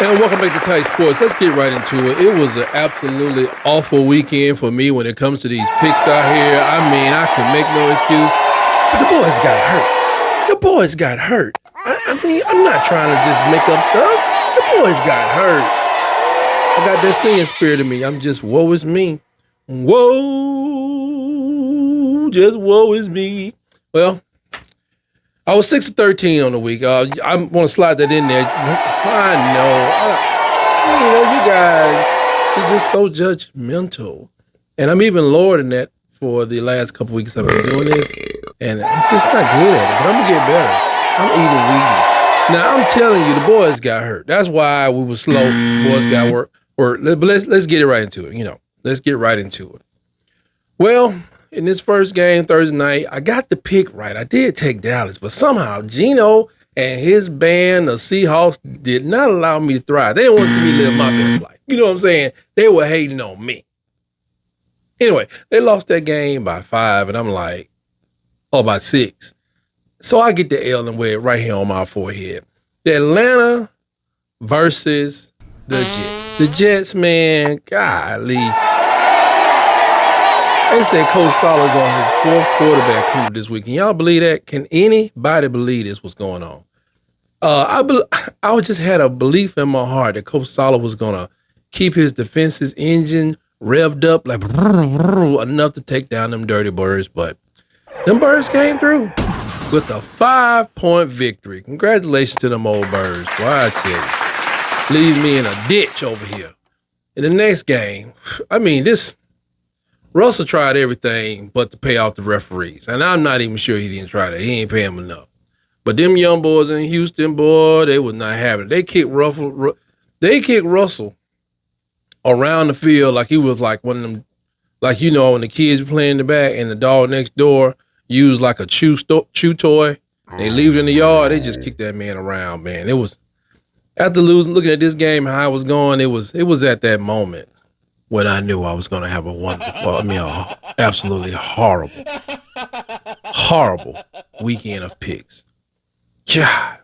And welcome back to Tight Sports. Let's get right into it. It was an absolutely awful weekend for me when it comes to these picks out here. I mean, I can make no excuse. But the boys got hurt. The boys got hurt. I mean, I'm not trying to just make up stuff. The boys got hurt. I got that singing spirit in me. I'm just, woe is me. Whoa, just woe is me. Well, I was 6-13 on the week. I want to slide that in there. I know. You guys, you're just so judgmental. And I'm even lower than that for the last couple weeks I've been doing this. And I'm just not good at it, but I'm going to get better. I'm eating Wheaties. Now, I'm telling you, the boys got hurt. That's why we were slow. Boys got work. But let's get it right into it. Let's get right into it. Well, in this first game Thursday night, I got the pick right. I did take Dallas, but somehow Geno and his band, the Seahawks, did not allow me to thrive. They didn't want to see me live my best life. You know what I'm saying? They were hating on me. Anyway, they lost that game by 5, and I'm like, by 6. So I get the L and wear it right here on my forehead. The Atlanta versus the Jets. The Jets, man, golly. They said Coach Saleh's on his 4th quarterback coming this week. Can y'all believe that? Can anybody believe this was going on? I just had a belief in my heart that Coach Saleh was going to keep his defense's engine revved up like enough to take down them dirty birds. But them birds came through with a 5-point victory. Congratulations to them old birds. Boy, I tell you, leave me in a ditch over here. In the next game, Russell tried everything but to pay off the referees. And I'm not even sure he didn't try that. He ain't paying them enough. But them young boys in Houston, boy, they was not having it. They kicked Russell around the field like he was like one of them, like, when the kids playing in the back and the dog next door used like a chew toy. They leave it in the yard. They just kicked that man around, man. It was, after looking at this game and how it was going, it was at that moment when I knew I was going to have a absolutely horrible weekend of picks. God.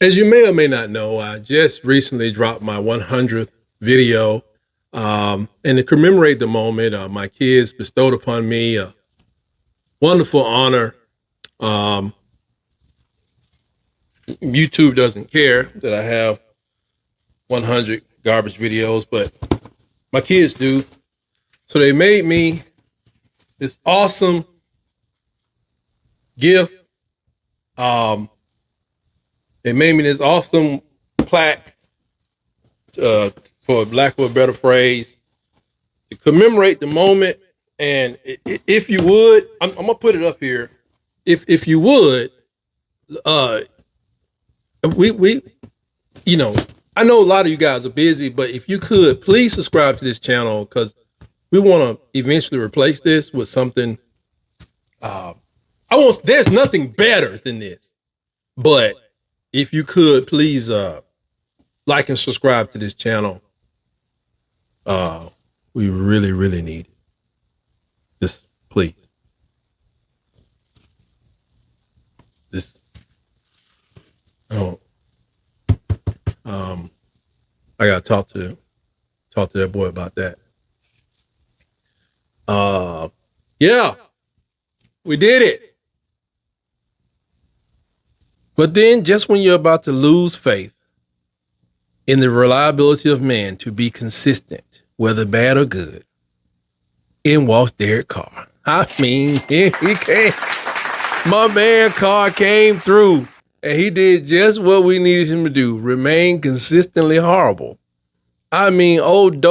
As you may or may not know, I just recently dropped my 100th video. And to commemorate the moment, my kids bestowed upon me a wonderful honor. YouTube doesn't care that I have 100 garbage videos, but my kids do. So they made me this awesome gift. They made me this awesome plaque, for lack of a better phrase, to commemorate the moment. And if you would, I'm gonna put it up here. If you would, I know a lot of you guys are busy, but if you could, please subscribe to this channel, because we want to eventually replace this with something. There's nothing better than this, but if you could, please like and subscribe to this channel. We really, really need it. Just please. I gotta talk to that boy about that. Yeah, we did it. But then, just when you're about to lose faith in the reliability of man to be consistent, whether bad or good, in walks Derek Carr. He came. My man Carr came through, and he did just what we needed him to do: remain consistently horrible. Old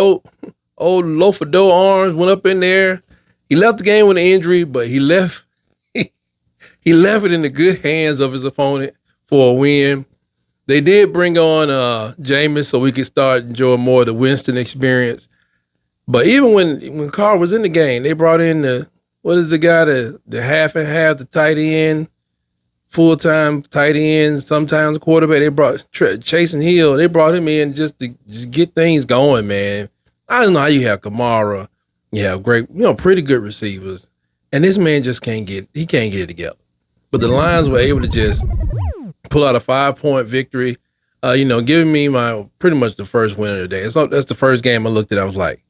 loaf of dough arms went up in there. He left the game with an injury, but he left it in the good hands of his opponent for a win. They did bring on Jameis so we could start enjoying more of the Winston experience. But even when Carr was in the game, they brought in the half and half, the tight end, full-time tight end, sometimes quarterback. They brought Chasing Hill. They brought him in just to get things going, man. I don't know how you have Kamara. You have great, pretty good receivers. And this man just can't get it together. But the Lions were able to just pull out a 5-point victory, giving me my pretty much the first win of the day. So that's the first game I looked at. I was like,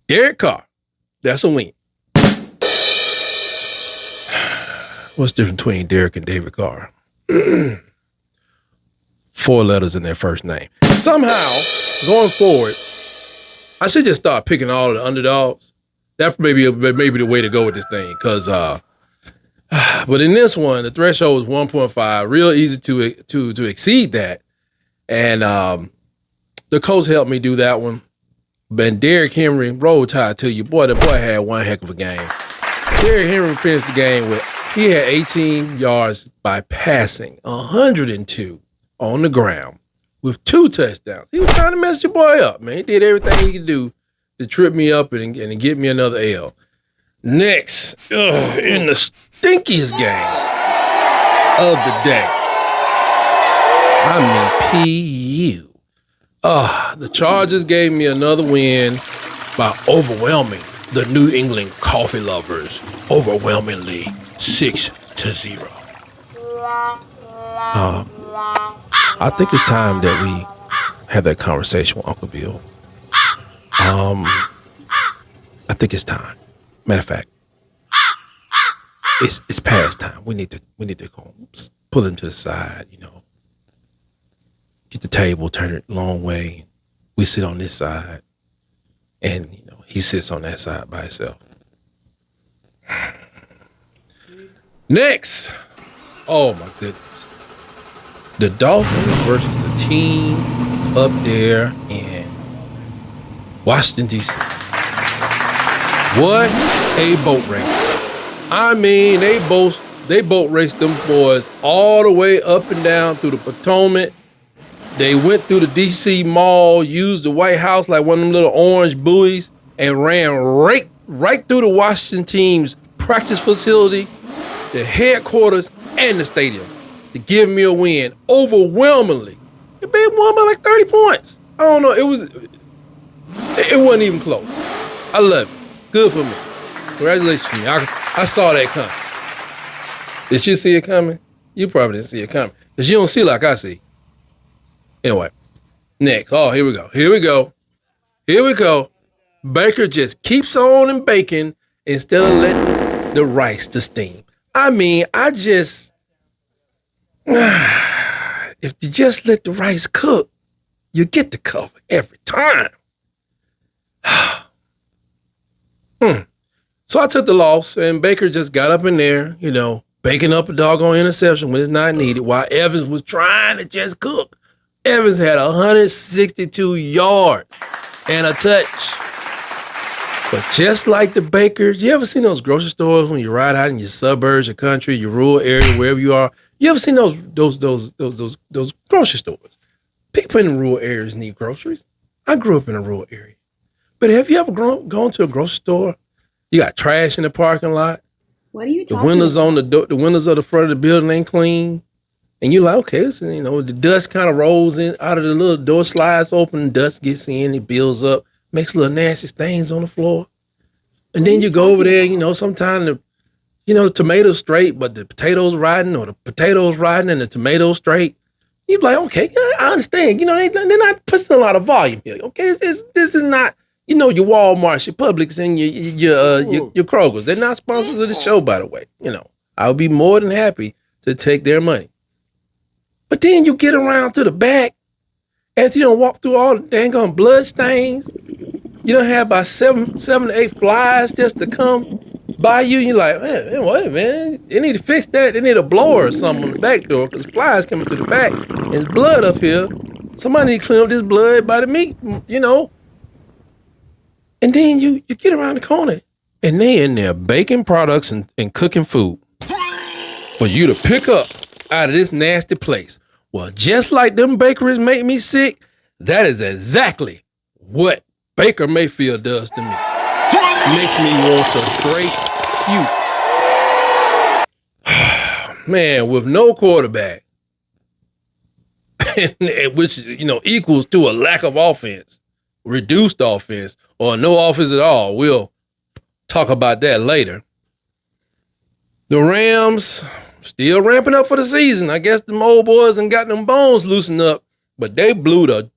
Derek Carr, that's a win. What's the difference between Derek and David Carr? 4 letters in their first name. Somehow, going forward, I should just start picking all of the underdogs. That may be the way to go with this thing. But in this one, the threshold was 1.5. Real easy to exceed that. And the coach helped me do that one. But Derrick Henry, roll tide to you. Boy, the boy had one heck of a game. Derrick Henry finished the game he had 18 yards by passing, 102 on the ground with 2 touchdowns. He was trying to mess your boy up, man. He did everything he could do to trip me up and get me another L. Next, in the stinkiest game of the day, PU. The Chargers gave me another win by overwhelming the New England coffee lovers, overwhelmingly 6-0. I think it's time that we have that conversation with Uncle Bill. I think it's time. Matter of fact, it's past time. We need to go pull him to the side, get the table, turn it a long way. We sit on this side, and he sits on that side by himself. Next, oh my goodness, the Dolphins versus the team up there in Washington, D.C. What a boat race. They boat raced them boys all the way up and down through the Potomac. They went through the D.C. Mall, used the White House like one of them little orange buoys, and ran right through the Washington team's practice facility, the headquarters, and the stadium to give me a win overwhelmingly. They won by like 30 points. I don't know. It wasn't even close. I love it. Good for me. Congratulations to me. I saw that coming. Did you see it coming? You probably didn't see it coming because you don't see like I see. Anyway, next. Oh, here we go. Baker just keeps on and baking instead of letting the rice to steam. If you just let the rice cook, you get the cover every time. So I took the loss, and Baker just got up in there, baking up a doggone interception when it's not needed, while Evans was trying to just cook. Evans had 162 yards and a touch. But just like the Bakers, you ever seen those grocery stores when you ride out in your suburbs, your country, your rural area, wherever you are? You ever seen those grocery stores? People in rural areas need groceries. I grew up in a rural area. But have you ever gone to a grocery store? You got trash in the parking lot. What are you talking about? The windows of the front of the building ain't clean. And you're like, okay, the dust kind of rolls in out of the little door, slides open, dust gets in, it builds up, makes little nasty stains on the floor. And then you go over there, sometimes the tomatoes straight, but the potatoes rotten, or the potatoes rotten and the tomatoes straight. You're like, okay, I understand. They're not pushing a lot of volume here. Okay, this is not, your Walmarts, your Publix, and your Krogers. They're not sponsors of the show, by the way. I would be more than happy to take their money. But then you get around to the back, after you don't walk through all the dang on blood stains, you don't have about 7 to 8 flies just to come by you. You're like, man, they need to fix that. They need a blower or something on the back door because flies coming through the back and there's blood up here. Somebody need to clean up this blood by the meat, And then you get around the corner and they in there baking products and cooking food for you to pick up out of this nasty place. Well, just like them bakeries make me sick, that is exactly what Baker Mayfield does to me. Makes me want to break puke. Man, with no quarterback, which, equals to a lack of offense, reduced offense, or no offense at all. We'll talk about that later. The Rams still ramping up for the season. I guess them old boys and got them bones loosened up, but they blew the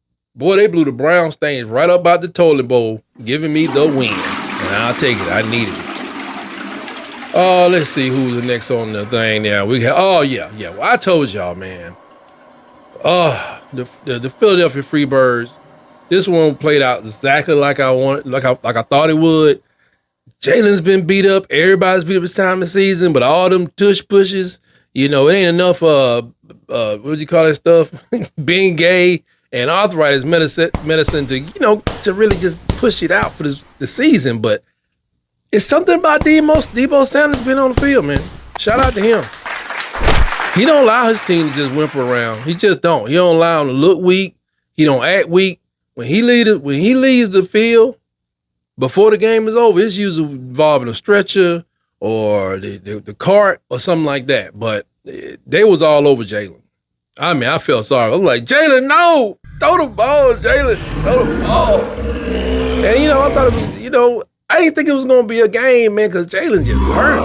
brown stains right up out the toilet bowl, giving me the win. And I'll take it. I needed it. Oh, let's see who's the next on the thing now. Well, I told y'all, man. The Philadelphia Freebirds. This one played out exactly like I wanted, like I thought it would. Jalen's been beat up. Everybody's beat up this time of the season, but all them tush pushes, it ain't enough. What do you call that stuff? Being gay and arthritis medicine to to really just push it out for the season. But it's something about Debo Sanders being on the field, man. Shout out to him. He don't allow his team to just whimper around. He just don't. He don't allow him to look weak. He don't act weak. When he leaves the field before the game is over, it's usually involving a stretcher or the cart or something like that. But they was all over Jalen. I mean, I felt sorry. I was like, Jalen, no, throw the ball, Jalen, throw the ball. And I thought it was, I didn't think it was gonna be a game, man, because Jalen just hurt.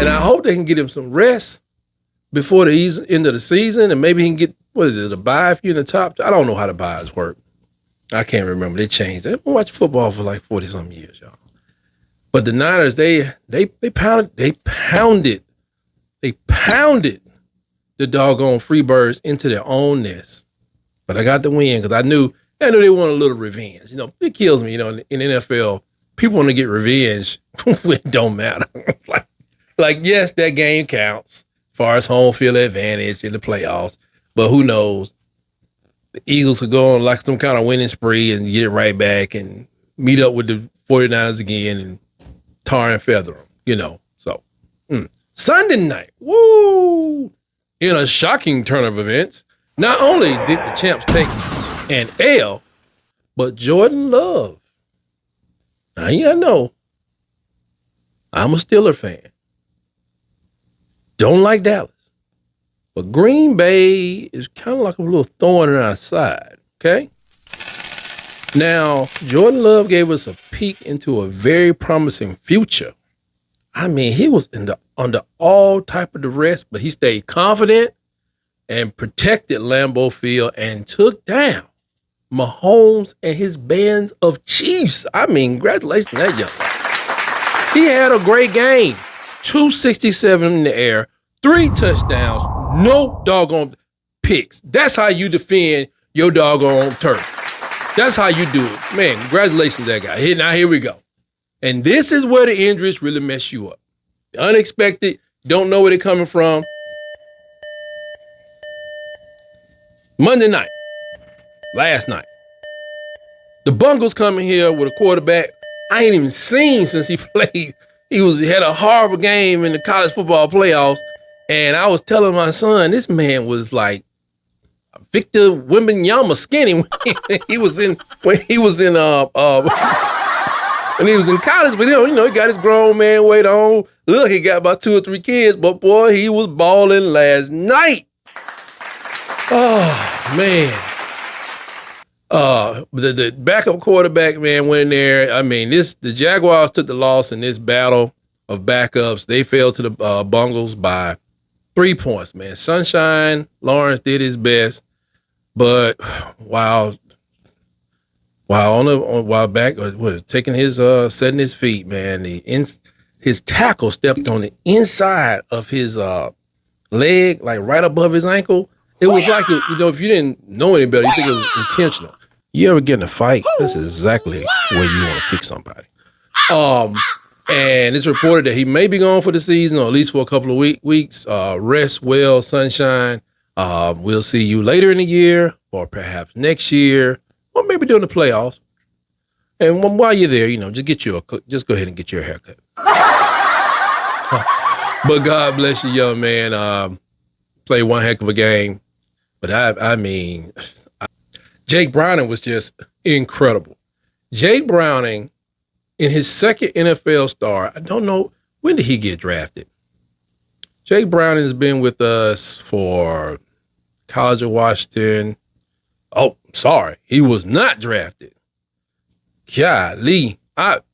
And I hope they can get him some rest before the end of the season, and maybe he can get a bye if you're in the top. I don't know how the byes work. I can't remember. They changed. I've been watching football for like 40-something years, y'all. But the Niners, they pounded the doggone Freebirds into their own nest. But I got the win because I knew they wanted a little revenge. It kills me. In the NFL, people want to get revenge when it don't matter. like yes, that game counts as far as home field advantage in the playoffs. But who knows? The Eagles could go on like some kind of winning spree and get it right back and meet up with the 49ers again and tar and feather them, So, Sunday night, woo! In a shocking turn of events, not only did the champs take an L, but Jordan Love. Now, you know, I'm a Steeler fan. Don't like Dallas. But Green Bay is kind of like a little thorn in our side, okay? Now, Jordan Love gave us a peek into a very promising future. I mean, he was under all type of duress, but he stayed confident and protected Lambeau Field and took down Mahomes and his bands of Chiefs. I mean, congratulations to that young man. He had a great game. 267 in the air, 3 touchdowns, no doggone picks. That's how you defend your doggone turf. That's how you do it. Man, congratulations to that guy. Now, here we go. And this is where the injuries really mess you up. Unexpected, don't know where they're coming from. Monday night, last night, the Bungles coming here with a quarterback I ain't even seen since he played. He had a horrible game in the college football playoffs. And I was telling my son, this man was like Victor Wembanyama skinny when he was in college. But he got his grown man weight on. Look, he got about 2 or 3 kids, but boy, he was balling last night. Oh man. The backup quarterback, man, went in there. I mean, the Jaguars took the loss in this battle of backups. They fell to the Bungles by 3 points, man. Sunshine Lawrence did his best, but while taking his setting his feet, man, his tackle stepped on the inside of his leg, like right above his ankle. It was like, if you didn't know any better, you think it was intentional. You ever get in a fight? This is exactly where you want to kick somebody. And it's reported that he may be gone for the season, or at least for a couple of weeks. Rest well, Sunshine. We'll see you later in the year, or perhaps next year, or maybe during the playoffs. And while you're there, just go ahead and get your haircut. But God bless you, young man. Played one heck of a game. But I mean, Jake Browning was just incredible. Jake Browning, in his second NFL start, I don't know, when did he get drafted? Jake Browning has been with us for College of Washington. Oh, sorry, he was not drafted. Golly.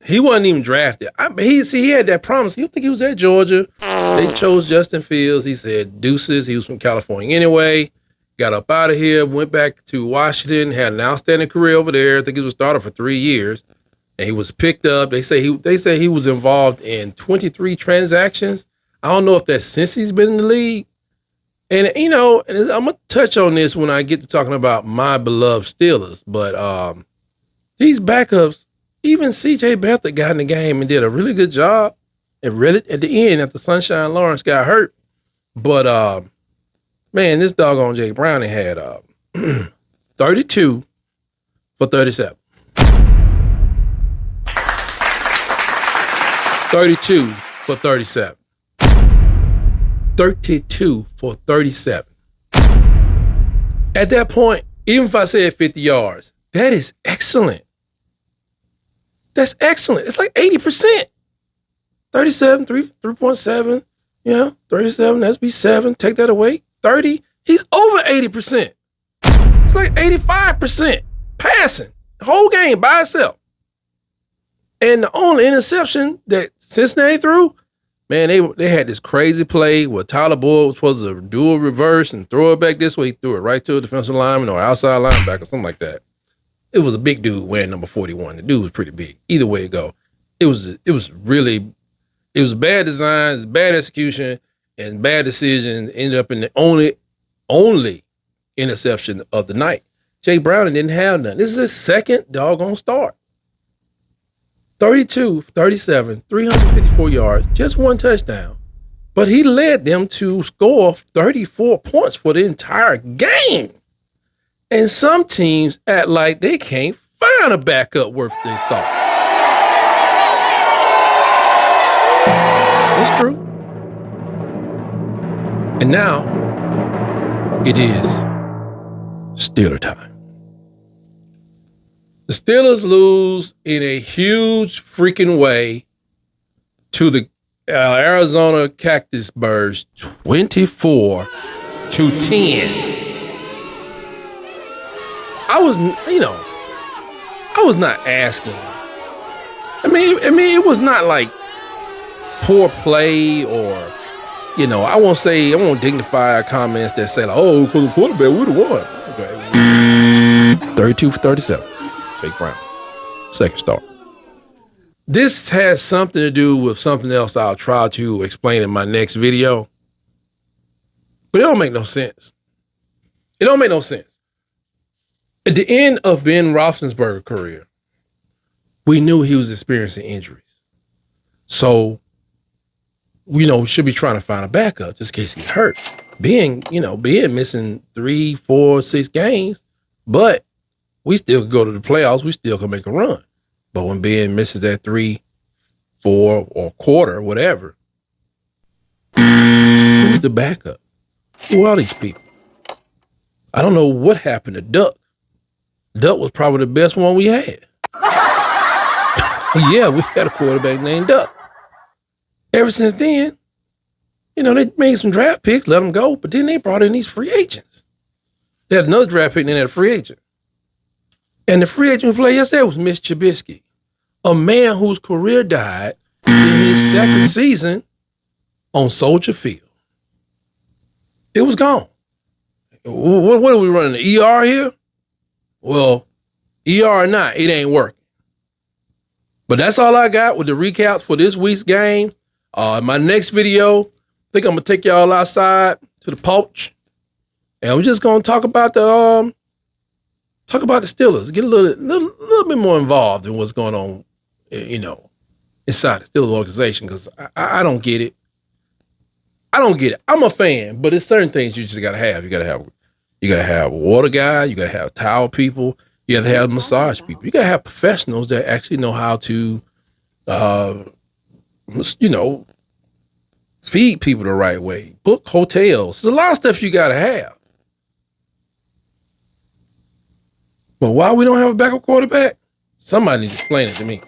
He wasn't even drafted. He had that promise. You think he was at Georgia? They chose Justin Fields. He said deuces. He was from California anyway. Got up out of here. Went back to Washington. Had an outstanding career over there. I think he was a starter for 3 years, and he was picked up. They say he was involved in 23 transactions. I don't know if that's since he's been in the league. And and I'm gonna touch on this when I get to talking about my beloved Steelers. But these backups. Even C.J. Beathard got in the game and did a really good job. And really at the end, after Sunshine Lawrence got hurt. But, man, this doggone Jake Browning had 32 for 37. 32 for 37. 32 for 37. At that point, even if I said 50 yards, that is excellent. That's excellent. It's like 80%. 37, 3.7, 37, that's be 7. Take that away. 30. He's over 80%. It's like 85% passing. The whole game by itself. And the only interception that Cincinnati threw, man, they had this crazy play where Tyler Boyd was supposed to do a reverse and throw it back this way. He threw it right to a defensive lineman or outside linebacker, something like that. It was a big dude wearing number 41. The dude was pretty big. Either way it go, it was bad design, bad execution, and bad decision. Ended up in the only interception of the night. Jake Browning didn't have none. This is his second doggone start. 32, 37, 354 yards, just one touchdown. But he led them to score 34 points for the entire game. And some teams act like they can't find a backup worth their salt. That's true. And now, it is Steeler time. The Steelers lose in a huge freaking way to the Arizona Cactus Birds 24-10. I was not asking. I mean, it was not like poor play or, I won't dignify comments that say like, oh, because the quarterback would have won. Okay. 32 for 37. Jake Brown. Second start. This has something to do with something else I'll try to explain in my next video. But it don't make no sense. It don't make no sense. At the end of Ben Roethlisberger's career, we knew he was experiencing injuries. So, we should be trying to find a backup just in case he gets hurt. Being missing 3, 4, 6 games, but we still could go to the playoffs. We still can make a run. But when Ben misses that 3, 4, or quarter, whatever, who's the backup? Who are these people? I don't know what happened to Duck. Duck was probably the best one we had. Yeah, we had a quarterback named Duck. Ever since then, they made some draft picks, let them go, but then they brought in these free agents. They had another draft pick and then they had a free agent. And the free agent who played yesterday was Mitch Trubisky, a man whose career died in his second season on Soldier Field. It was gone. What are we running, the ER here? Well, ER or not, it ain't working. But that's all I got with the recaps for this week's game. In my next video, I think I'm going to take y'all outside to the porch. And we're just going to talk about the Steelers. Get a little bit more involved in what's going on, inside the Steelers organization. Because I don't get it. I don't get it. I'm a fan, but there's certain things you just got to have. You got to have a water guy. You got to have towel people. You got to have massage people. You got to have professionals that actually know how to, feed people the right way. Book hotels. There's a lot of stuff you got to have. But why we don't have a backup quarterback? Somebody needs to explain it to me.